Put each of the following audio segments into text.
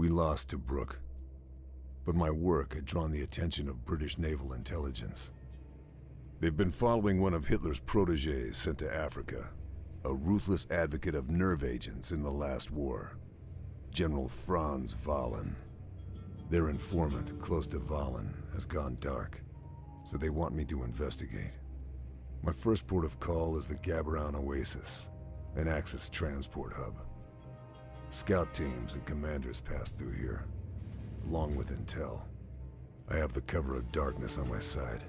We lost to Brooke, but my work had drawn the attention of British naval intelligence. They've been following one of Hitler's protégés sent to Africa, a ruthless advocate of nerve agents in the last war, General Franz Wahlen. Their informant, close to Wahlen, has gone dark, so they want me to investigate. My first port of call is the Gaberoun Oasis, an Axis transport hub. Scout teams and commanders pass through here, along with intel. I have the cover of darkness on my side.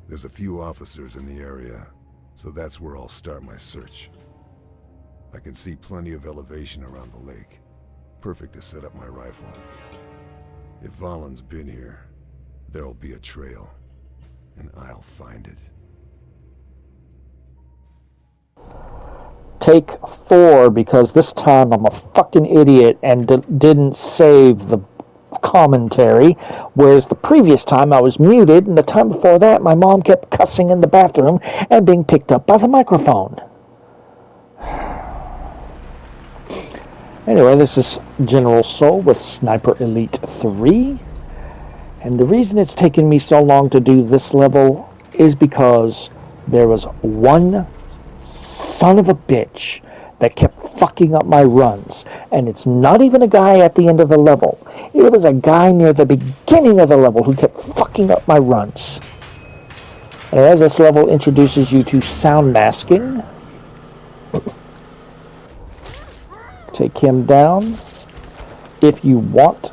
There's a few officers in the area, so that's where I'll start my search. I can see plenty of elevation around the lake, perfect to set up my rifle. If Wahlen's been here, there'll be a trail, and I'll find it. Take 4, because this time I'm a fucking idiot and didn't save the commentary, whereas the previous time I was muted, and the time before that my mom kept cussing in the bathroom and being picked up by the microphone. Anyway, this is General Soul with Sniper Elite 3, and the reason it's taken me so long to do this level is because there was one son of a bitch that kept fucking up my runs. And it's not even a guy at the end of the level. It was a guy near the beginning of the level who kept fucking up my runs. Anyway, this level introduces you to sound masking. Take him down. If you want,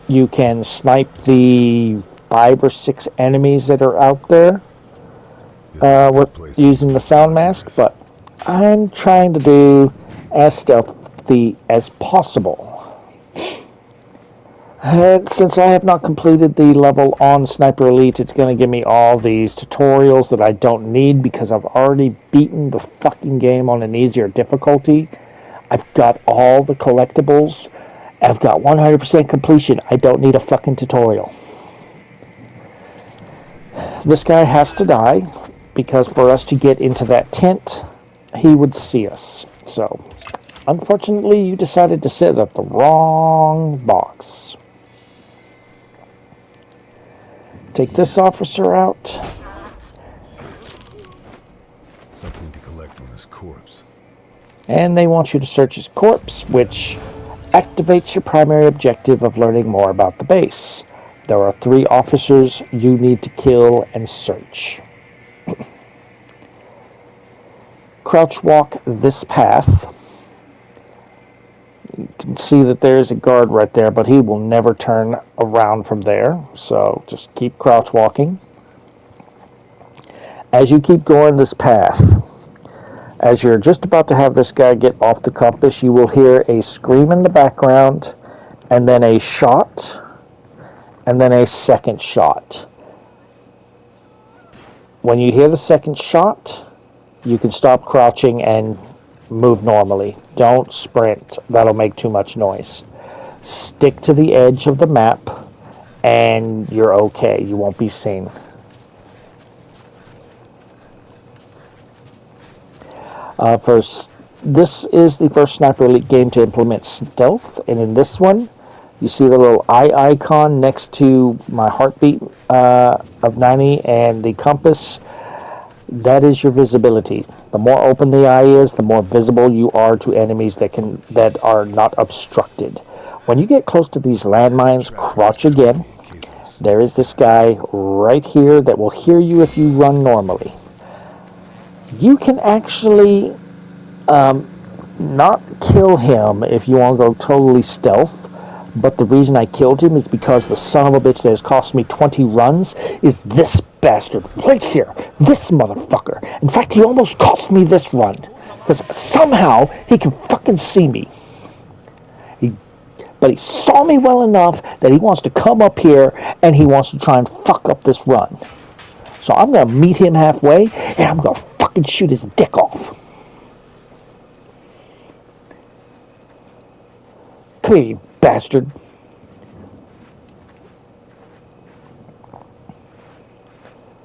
you can snipe the 5 or 6 enemies that are out there with using the sound mask, but I'm trying to do as stealthy as possible. And since I have not completed the level on Sniper Elite, it's going to give me all these tutorials that I don't need because I've already beaten the fucking game on an easier difficulty. I've got all the collectibles. I've got 100% completion. I don't need a fucking tutorial. This guy has to die because for us to get into that tent, he would see us. So, unfortunately, you decided to sit at the wrong box. Take this officer out. Something to collect from his corpse. And they want you to search his corpse, which activates your primary objective of learning more about the base. There are 3 officers you need to kill and search. Crouch walk this path. You can see that there's a guard right there, but he will never turn around from there. So just keep crouch walking. As you keep going this path, as you're just about to have this guy get off the compass, you will hear a scream in the background, and then a shot, and then a second shot. When you hear the second shot, you can stop crouching and move normally. Don't sprint. That'll make too much noise. Stick to the edge of the map, and you're okay. You won't be seen. This is the first Sniper Elite game to implement stealth, and in this one, you see the little eye icon next to my heartbeat of 90 and the compass. That is your visibility. The more open the eye is, the more visible you are to enemies that are not obstructed. When you get close to these landmines, crouch again. There is this guy right here that will hear you if you run normally. You can actually not kill him if you want to go totally stealth. But the reason I killed him is because the son of a bitch that has cost me 20 runs is this bastard right here. This motherfucker. In fact, he almost cost me this run. Because somehow he can fucking see me. But he saw me well enough that he wants to come up here and he wants to try and fuck up this run. So I'm going to meet him halfway and I'm going to fucking shoot his dick off. Come here, you bastard.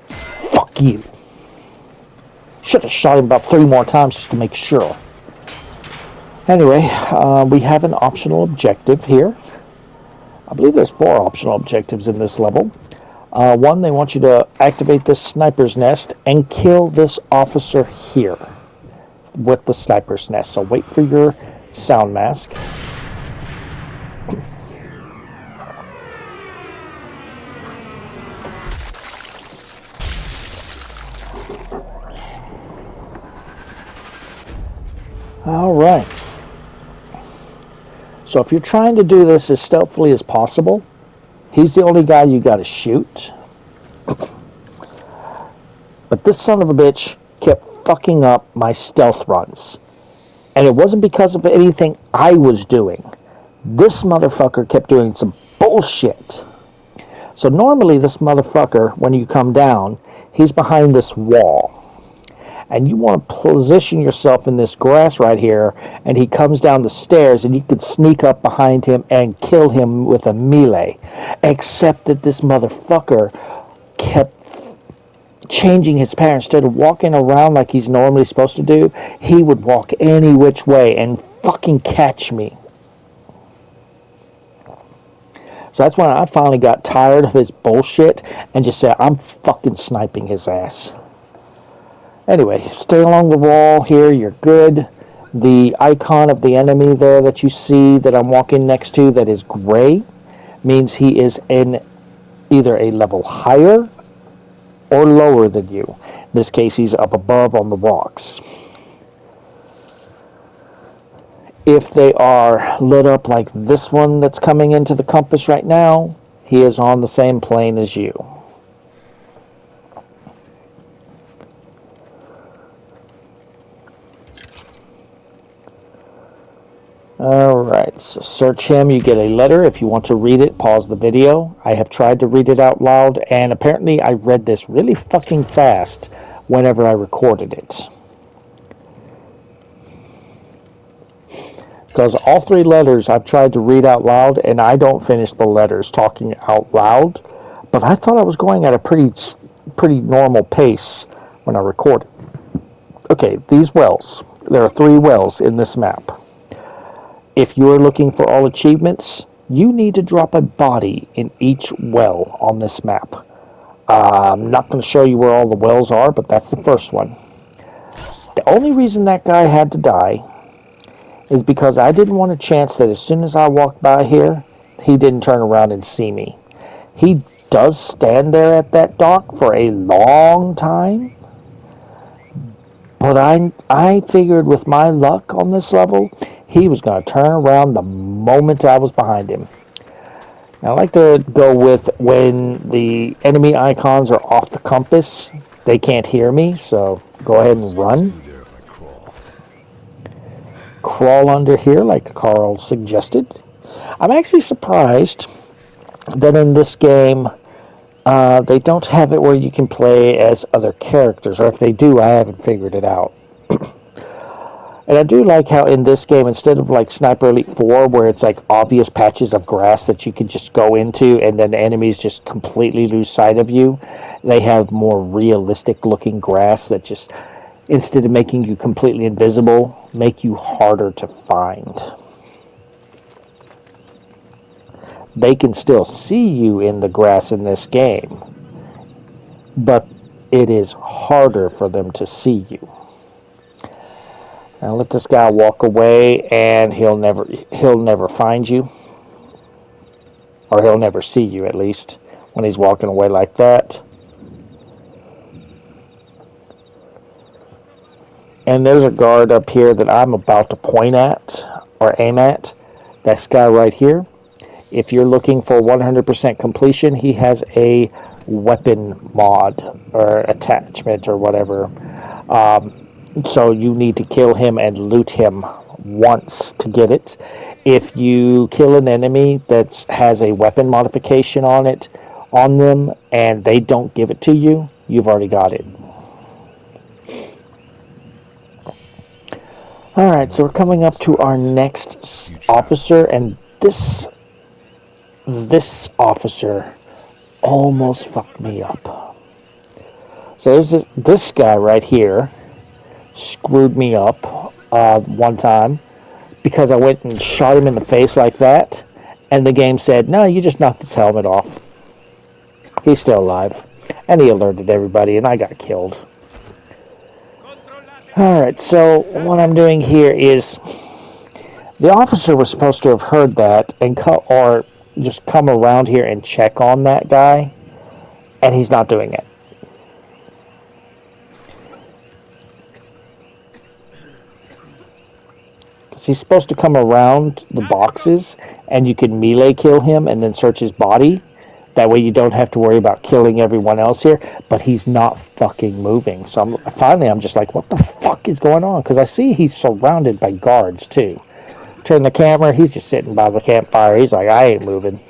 Fuck you. Should have shot him about 3 more times just to make sure. Anyway, we have an optional objective here. I believe there's 4 optional objectives in this level. One, they want you to activate this sniper's nest and kill this officer here with the sniper's nest. So wait for your sound mask. All right. So if you're trying to do this as stealthily as possible, he's the only guy you got to shoot. But this son of a bitch kept fucking up my stealth runs. And it wasn't because of anything I was doing. This motherfucker kept doing some bullshit. So normally this motherfucker, when you come down, he's behind this wall. And you want to position yourself in this grass right here, and he comes down the stairs, and you could sneak up behind him and kill him with a melee. Except that this motherfucker kept changing his pattern. Instead of walking around like he's normally supposed to do, he would walk any which way and fucking catch me. So that's when I finally got tired of his bullshit and just said, I'm fucking sniping his ass. Anyway, stay along the wall here, you're good. The icon of the enemy there that you see that I'm walking next to that is gray means he is in either a level higher or lower than you. In this case, he's up above on the rocks. If they are lit up like this one that's coming into the compass right now, he is on the same plane as you. Alright, so search him. You get a letter. If you want to read it, pause the video. I have tried to read it out loud, and apparently I read this really fucking fast whenever I recorded it. Because all 3 letters I've tried to read out loud, and I don't finish the letters talking out loud, but I thought I was going at a pretty normal pace when I recorded. Okay, these wells. There are 3 wells in this map. If you're looking for all achievements, you need to drop a body in each well on this map. I'm not going to show you where all the wells are, but that's the first one. The only reason that guy had to die is because I didn't want a chance that as soon as I walked by here, he didn't turn around and see me. He does stand there at that dock for a long time, but I figured with my luck on this level, he was going to turn around the moment I was behind him. Now, I like to go with when the enemy icons are off the compass, they can't hear me, so go ahead and run. Crawl under here like Carl suggested. I'm actually surprised that in this game they don't have it where you can play as other characters, or if they do, I haven't figured it out. And I do like how in this game, instead of like Sniper Elite 4, where it's like obvious patches of grass that you can just go into and then the enemies just completely lose sight of you, they have more realistic looking grass that just, instead of making you completely invisible, make you harder to find. They can still see you in the grass in this game, but it is harder for them to see you. Now let this guy walk away, and he'll never find you, or he'll never see you, at least when he's walking away like that. And there's a guard up here that I'm about to point at or aim at. This guy right here. If you're looking for 100% completion, he has a weapon mod or attachment or whatever. So you need to kill him and loot him once to get it. If you kill an enemy that has a weapon modification on them, and they don't give it to you, you've already got it. Alright, so we're coming up to our next officer, and this officer almost fucked me up. So this guy right here screwed me up one time because I went and shot him in the face like that, and the game said, no, you just knocked his helmet off. He's still alive. And he alerted everybody, and I got killed. Alright, so what I'm doing here is, the officer was supposed to have heard that, and or just come around here and check on that guy, and he's not doing it. He's supposed to come around the boxes and you can melee kill him and then search his body. That way you don't have to worry about killing everyone else here. But he's not fucking moving. So finally I'm just like, what the fuck is going on? Because I see he's surrounded by guards too. Turn the camera, he's just sitting by the campfire. He's like, I ain't moving.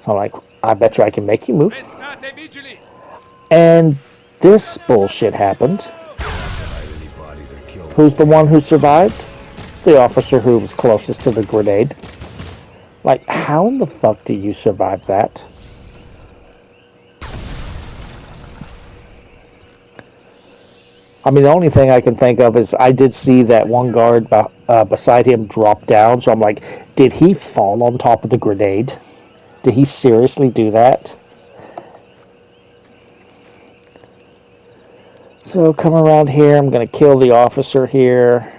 So I'm like, I bet you I can make you move. And this bullshit happened. Who's the one who survived? The officer who was closest to the grenade. Like, how in the fuck do you survive that? I mean, the only thing I can think of is I did see that one guard beside him drop down, so I'm like, did he fall on top of the grenade? Did he seriously do that? So come around here, I'm going to kill the officer here.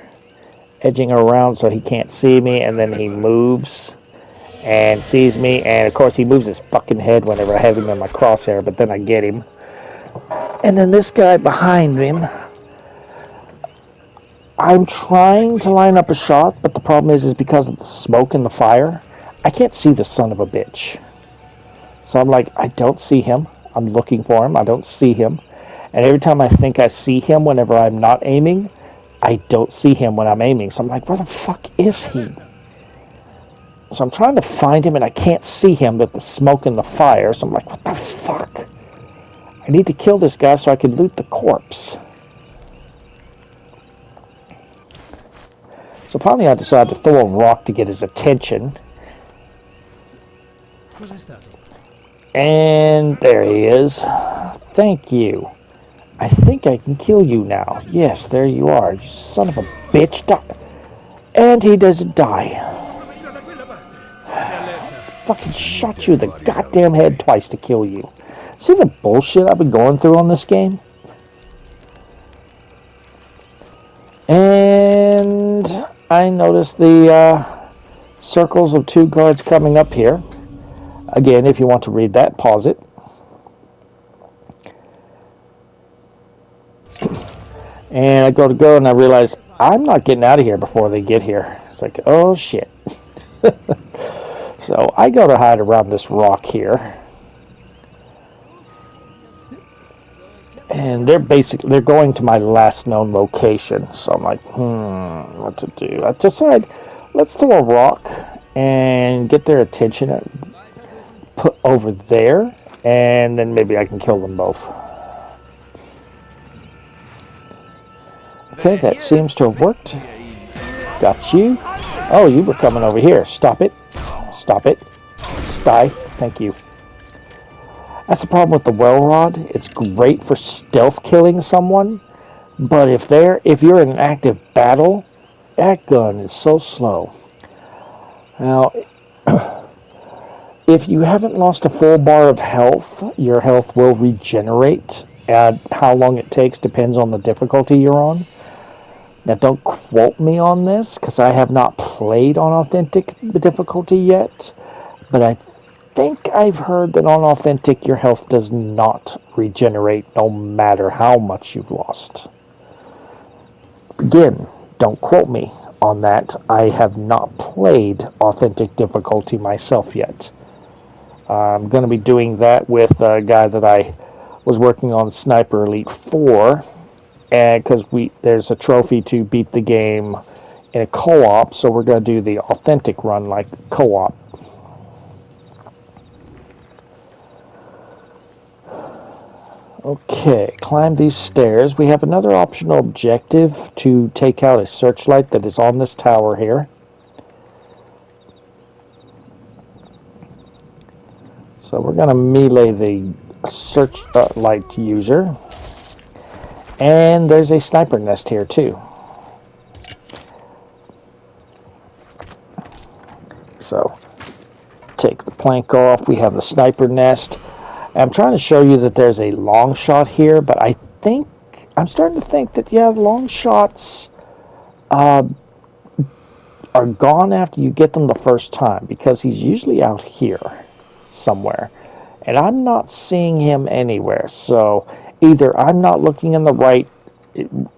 Edging around so he can't see me, and then he moves and sees me, and of course he moves his fucking head whenever I have him in my crosshair, but then I get him. And then this guy behind him, I'm trying to line up a shot, but the problem is because of the smoke and the fire, I can't see the son of a bitch. So I'm like, I don't see him. I'm looking for him. I don't see him. And every time I think I see him whenever I'm not aiming, I don't see him when I'm aiming. So I'm like, where the fuck is he? So I'm trying to find him and I can't see him with the smoke and the fire. So I'm like, what the fuck? I need to kill this guy so I can loot the corpse. So finally I decided to throw a rock to get his attention. And there he is. Thank you. I think I can kill you now. Yes, there you are. You son of a bitch. And he doesn't die. Fucking shot you in the goddamn head twice to kill you. See the bullshit I've been going through on this game? And I noticed the circles of 2 guards coming up here. Again, if you want to read that, pause it. And I go to go and I realize I'm not getting out of here before they get here. It's like, oh shit. So I go to hide around this rock here. And they're going to my last known location. So I'm like, what to do? I decide, let's throw a rock and get their attention and put over there. And then maybe I can kill them both. Okay, that seems to have worked. Got you. Oh, you were coming over here. Stop it. Stop it. Die. Thank you. That's the problem with the well rod. It's great for stealth killing someone, but if you're in an active battle, that gun is so slow. Now, if you haven't lost a full bar of health, your health will regenerate. And how long it takes depends on the difficulty you're on. Now, don't quote me on this, because I have not played on authentic difficulty yet. But I think I've heard that on authentic, your health does not regenerate, no matter how much you've lost. Again, don't quote me on that. I have not played authentic difficulty myself yet. I'm going to be doing that with a guy that I was working on Sniper Elite 4. And because there's a trophy to beat the game in a co-op, so we're going to do the authentic run like co-op. Okay, climb these stairs. We have another optional objective to take out a searchlight that is on this tower here. So we're going to melee the searchlight user. And there's a sniper nest here too. Take the plank off. We have the sniper nest. I'm trying to show you that there's a long shot here, but I'm starting to think that, yeah, long shots are gone after you get them the first time, because he's usually out here somewhere. And I'm not seeing him anywhere. So either I'm not looking in the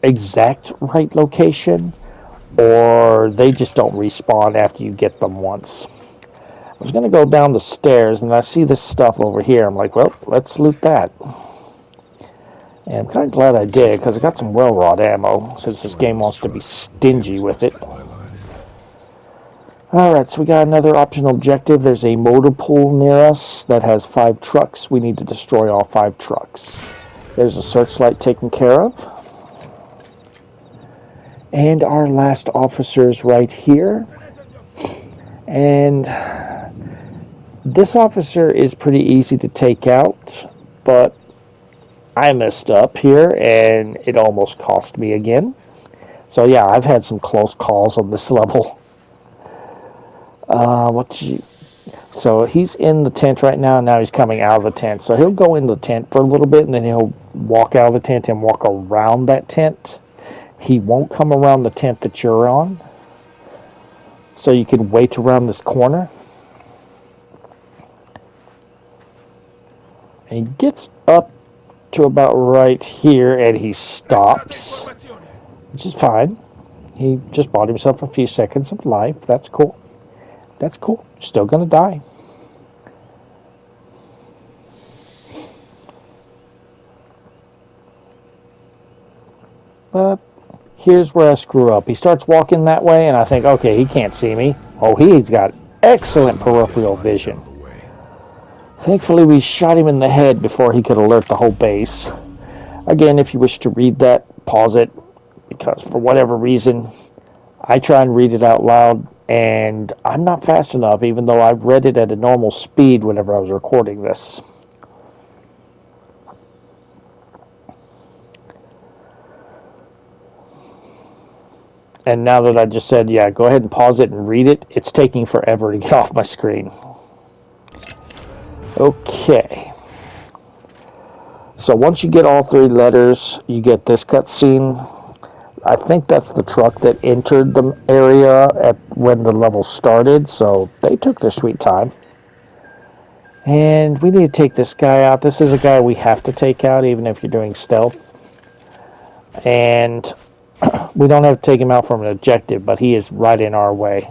exact right location, or they just don't respawn after you get them once. I was going to go down the stairs, and I see this stuff over here. I'm like, well, let's loot that. And I'm kind of glad I did, because I got some well-rod ammo, since this game wants to be stingy with it. Alright, so we got another optional objective. There's a motor pool near us that has 5 trucks. We need to destroy all 5 trucks. There's a searchlight taken care of. And our last officer's right here. And this officer is pretty easy to take out, but I messed up here and it almost cost me again. So yeah, I've had some close calls on this level. So he's in the tent right now, and now he's coming out of the tent. So he'll go in the tent for a little bit, and then he'll walk out of the tent and walk around that tent. He won't come around the tent that you're on. So you can wait around this corner. And he gets up to about right here, and he stops, which is fine. He just bought himself a few seconds of life. That's cool. That's cool. Still gonna die. But here's where I screw up. He starts walking that way, and I think, okay, he can't see me. Oh, he's got excellent peripheral vision. Thankfully, we shot him in the head before he could alert the whole base. Again, if you wish to read that, pause it, because for whatever reason, I try and read it out loud, and I'm not fast enough, even though I've read it at a normal speed whenever I was recording this. And now that I just said, yeah, go ahead and pause it and read it, it's taking forever to get off my screen. Okay. So once you get all 3 letters, you get this cutscene. I think that's the truck that entered the area when the level started, so they took their sweet time. And we need to take this guy out. This is a guy we have to take out, even if you're doing stealth. And we don't have to take him out from an objective, but he is right in our way.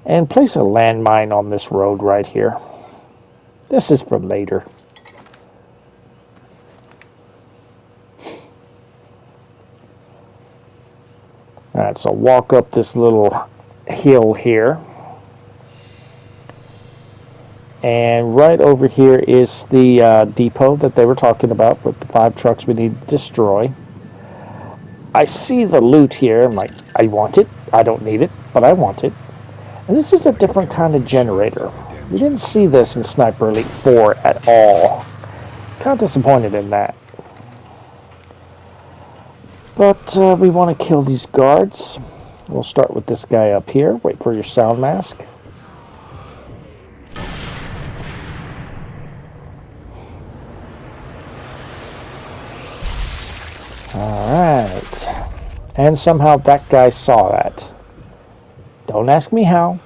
And place a landmine on this road right here. This is for later. Alright, so walk up this little hill here. And right over here is the depot that they were talking about with the 5 trucks we need to destroy. I see the loot here. I'm like, I want it. I don't need it, but I want it. And this is a different kind of generator. We didn't see this in Sniper Elite 4 at all. Kind of disappointed in that. But we want to kill these guards. We'll start with this guy up here. Wait for your sound mask. Alright. And somehow that guy saw that. Don't ask me how,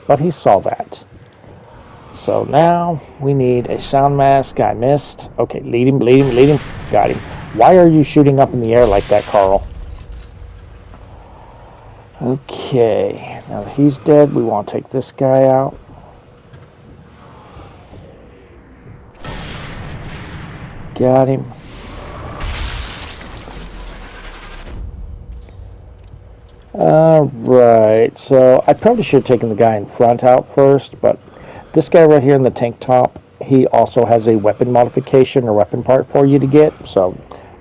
but he saw that. So now we need a sound mask. I missed. Okay, lead him, lead him, lead him. Got him. Why are you shooting up in the air like that, Carl? Okay, now that he's dead, we want to take this guy out. Got him. Alright, so I probably should have taken the guy in front out first, but this guy right here in the tank top, he also has a weapon modification or weapon part for you to get, so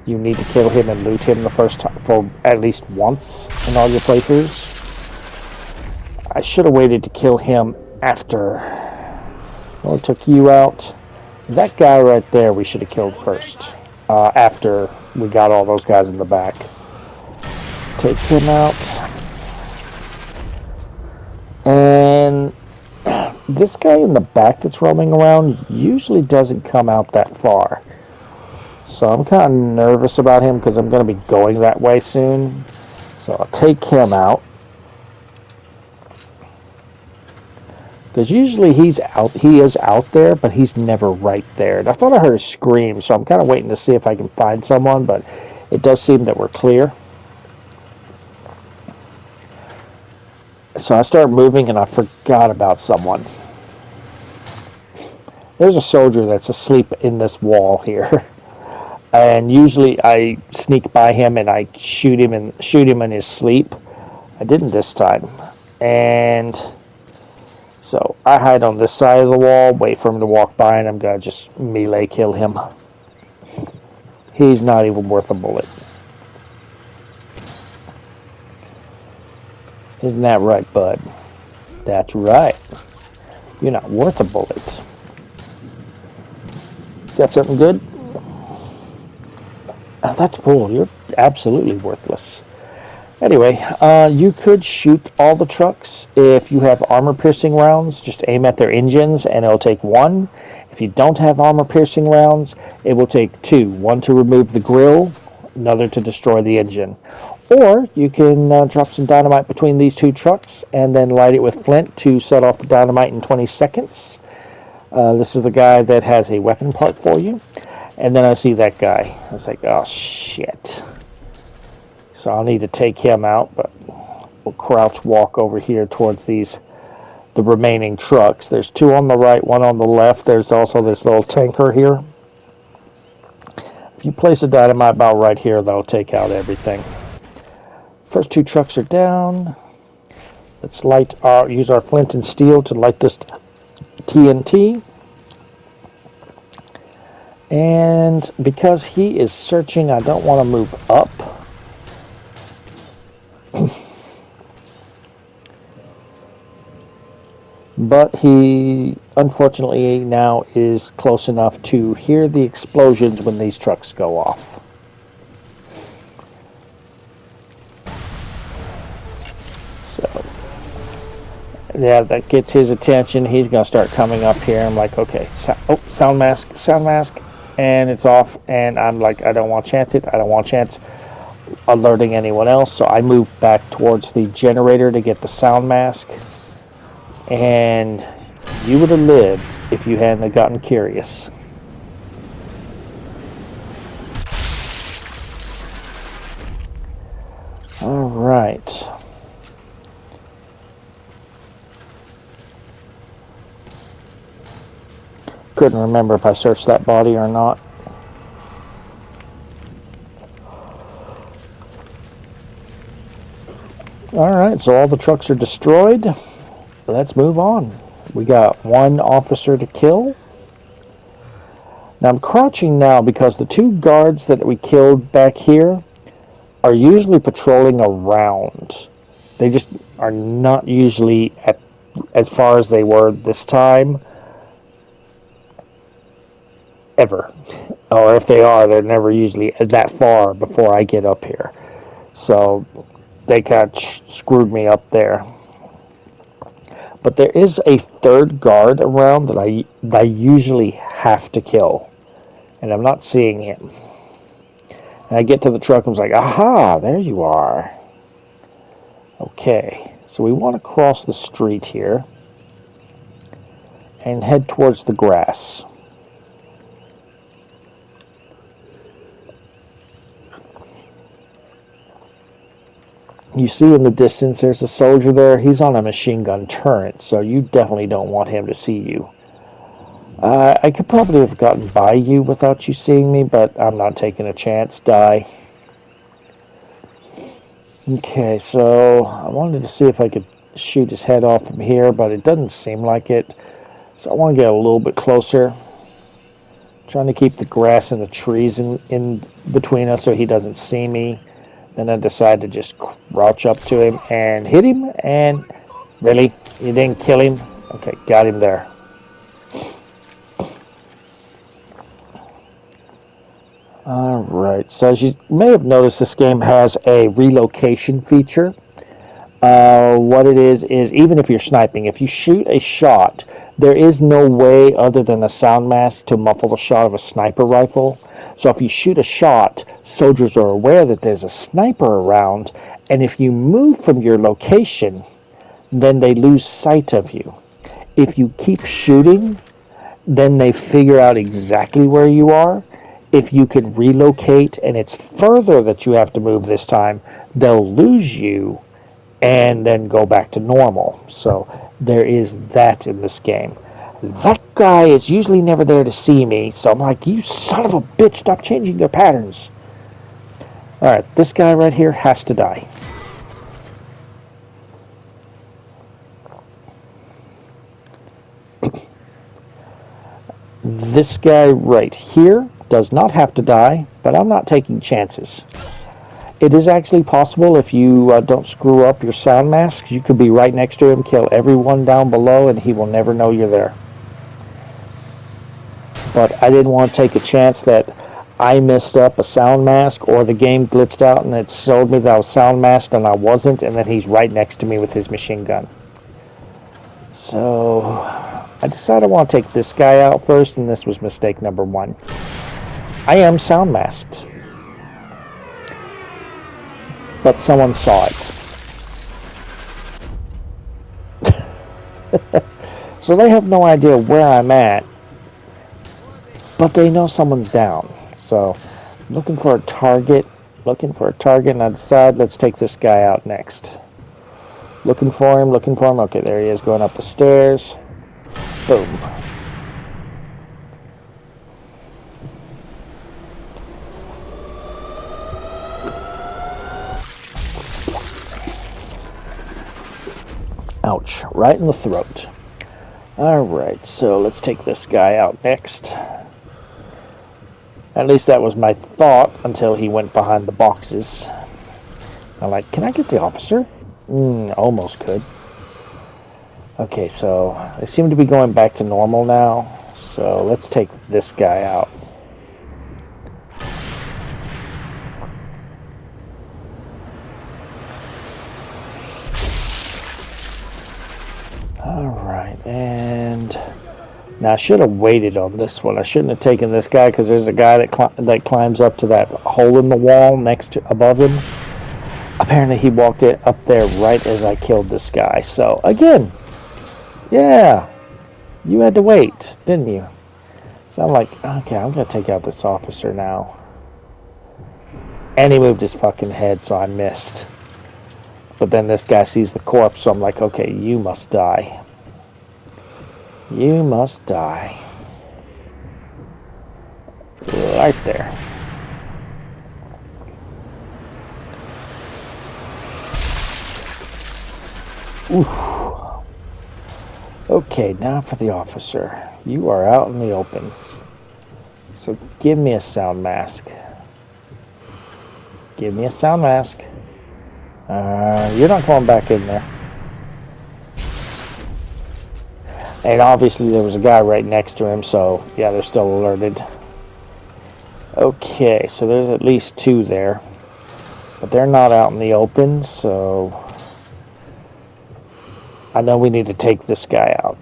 you need to kill him and loot him the first time, for at least once in all your playthroughs. I should have waited to kill him after. Well, it took you out. That guy right there we should have killed first, after we got all those guys in the back. Take him out. And this guy in the back that's roaming around usually doesn't come out that far. So I'm kind of nervous about him because I'm going to be going that way soon. So I'll take him out. Because usually he is out there, but he's never right there. And I thought I heard a scream, so I'm kind of waiting to see if I can find someone, but it does seem that we're clear. So I start moving and I forgot about someone. There's a soldier that's asleep in this wall here. And usually I sneak by him and I shoot him in his sleep. I didn't this time. And so I hide on this side of the wall, wait for him to walk by, and I'm going to just melee kill him. He's not even worth a bullet. Isn't that right, bud? That's right. You're not worth a bullet. Got something good? Oh, that's full. You're absolutely worthless. Anyway, you could shoot all the trucks if you have armor-piercing rounds. Just aim at their engines, and it'll take 1. If you don't have armor-piercing rounds, it will take 2. 1 to remove the grill, another to destroy the engine. Or you can drop some dynamite between these 2 trucks and then light it with flint to set off the dynamite in 20 seconds. This is the guy that has a weapon part for you. And then I see that guy. I was like, oh, shit. So I'll need to take him out, but we'll crouch walk over here towards the remaining trucks. There's 2 on the right, 1 on the left. There's also this little tanker here. If you place a dynamite about right here, that'll take out everything. First 2 trucks are down. Let's use our flint and steel to light this TNT. And because he is searching, I don't want to move up. But he, unfortunately, now is close enough to hear the explosions when these trucks go off. So, yeah, that gets his attention. He's going to start coming up here. I'm like, okay, sound mask, and it's off. And I'm like, I don't want to chance it. I don't want to chance alerting anyone else. So I move back towards the generator to get the sound mask. And you would have lived if you hadn't have gotten curious. All right. Couldn't remember if I searched that body or not. All right, so all the trucks are destroyed. Let's move on. We got 1 officer to kill. Now I'm crouching now because the 2 guards that we killed back here are usually patrolling around. They just are not usually as far as they were this time. Ever. Or if they are, they're never usually that far before I get up here. So they kind of screwed me up there. But there is a 3rd guard around that I usually have to kill. And I'm not seeing him. And I get to the truck and I was like, aha, there you are. Okay, so we want to cross the street here and head towards the grass. You see in the distance there's a soldier there. He's on a machine gun turret, so you definitely don't want him to see you. I could probably have gotten by you without you seeing me, but I'm not taking a chance. Die. Okay, so I wanted to see if I could shoot his head off from here, but it doesn't seem like it. So I want to get a little bit closer. Trying to keep the grass and the trees in between us so he doesn't see me. Then I decide to just crouch up to him and hit him. And really? You didn't kill him? Okay, got him there. Alright, so as you may have noticed, this game has a relocation feature. What it is even if you're sniping, if you shoot a shot There is no way other than a sound mask to muffle the shot of a sniper rifle. So if you shoot a shot, soldiers are aware that there's a sniper around, and if you move from your location, then they lose sight of you. If you keep shooting, then they figure out exactly where you are. If you can relocate and it's further that you have to move this time, they'll lose you and then go back to normal. So there is that in this game. That guy is usually never there to see me, so I'm like, you son of a bitch, stop changing your patterns. Alright, this guy right here has to die. This guy right here does not have to die, but I'm not taking chances. It is actually possible if you don't screw up your sound masks, you could be right next to him, kill everyone down below, and he will never know you're there. But I didn't want to take a chance that I messed up a sound mask or the game glitched out and it showed me that I was sound masked and I wasn't, and then he's right next to me with his machine gun. So I decided I want to take this guy out first, and this was mistake number 1. I am sound masked, but someone saw it. So they have no idea where I'm at, but they know someone's down. So I'm looking for a target, and I decide let's take this guy out next. Looking for him. Okay, there he is going up the stairs. Boom. Ouch, right in the throat. Alright, so let's take this guy out next. At least that was my thought until he went behind the boxes. I'm like, can I get the officer? Almost could. Okay, so they seem to be going back to normal now. So let's take this guy out. Alright, and now I should have waited on this one. I shouldn't have taken this guy because there's a guy that climbs up to that hole in the wall above him. Apparently he walked up there right as I killed this guy. So again, yeah, you had to wait, didn't you? So I'm like, okay, I'm going to take out this officer now. And he moved his fucking head, so I missed. But then this guy sees the corpse, so I'm like, okay, you must die. You must die. Right there. Oof. Okay, now for the officer. You are out in the open. So give me a sound mask. Give me a sound mask. You're not going back in there. And obviously there was a guy right next to him, so yeah, they're still alerted. Okay, so there's at least 2 there. But they're not out in the open, so I know we need to take this guy out.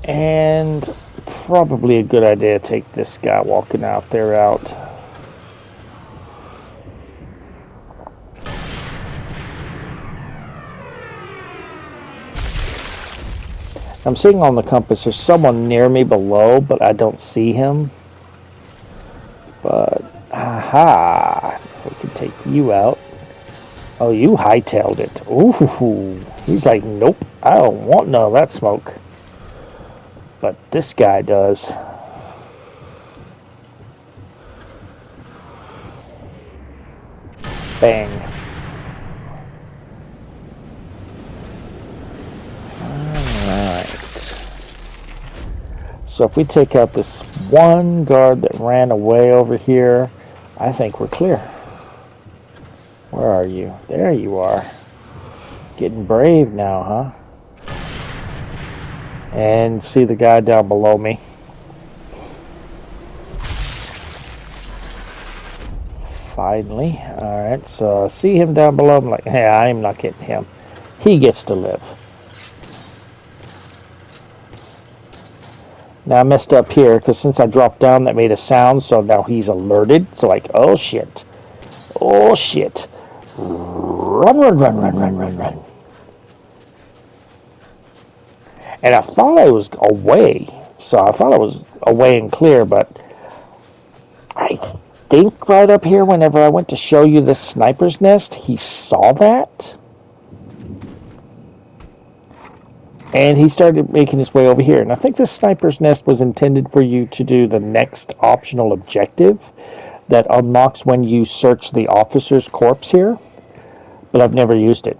And probably a good idea to take this guy walking out there out. I'm seeing on the compass there's someone near me below, but I don't see him. But, aha, we can take you out. Oh, you hightailed it. Ooh, he's like, nope, I don't want none of that smoke. But this guy does. Bang. Alright. So if we take out this one guard that ran away over here, I think we're clear. Where are you? There you are. Getting brave now, huh? And see the guy down below me. Finally. Alright, so I see him down below. I'm like, hey, I'm not getting him. He gets to live. Now I messed up here because since I dropped down that made a sound, so now he's alerted. So like, oh shit. Oh shit. Run, run, run, run, run, run, run. And I thought I was away. So I thought I was away and clear, but I think right up here whenever I went to show you this sniper's nest, he saw that. And he started making his way over here. And I think this sniper's nest was intended for you to do the next optional objective that unlocks when you search the officer's corpse here. But I've never used it.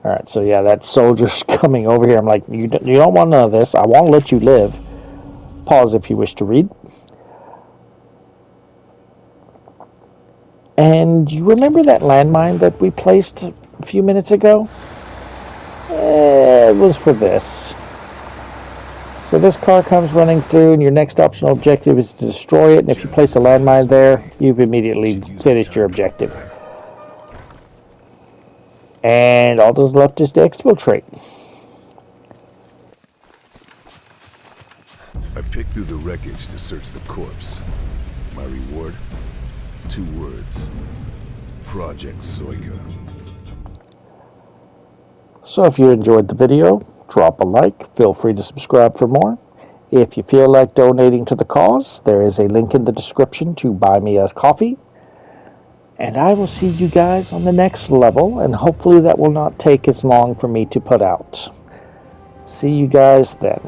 Alright, so yeah, that soldier's coming over here. I'm like, you don't want none of this. I won't let you live. Pause if you wish to read. And you remember that landmine that we placed a few minutes ago? It was for this. So this car comes running through, and your next optional objective is to destroy it. And if you place a landmine there, you've immediately finished your objective. And all that's left is to exfiltrate. I picked through the wreckage to search the corpse. My reward? 2 words. Project Zoiga. So if you enjoyed the video, drop a like. Feel free to subscribe for more. If you feel like donating to the cause, there is a link in the description to buy me a coffee. And I will see you guys on the next level, and hopefully that will not take as long for me to put out. See you guys then.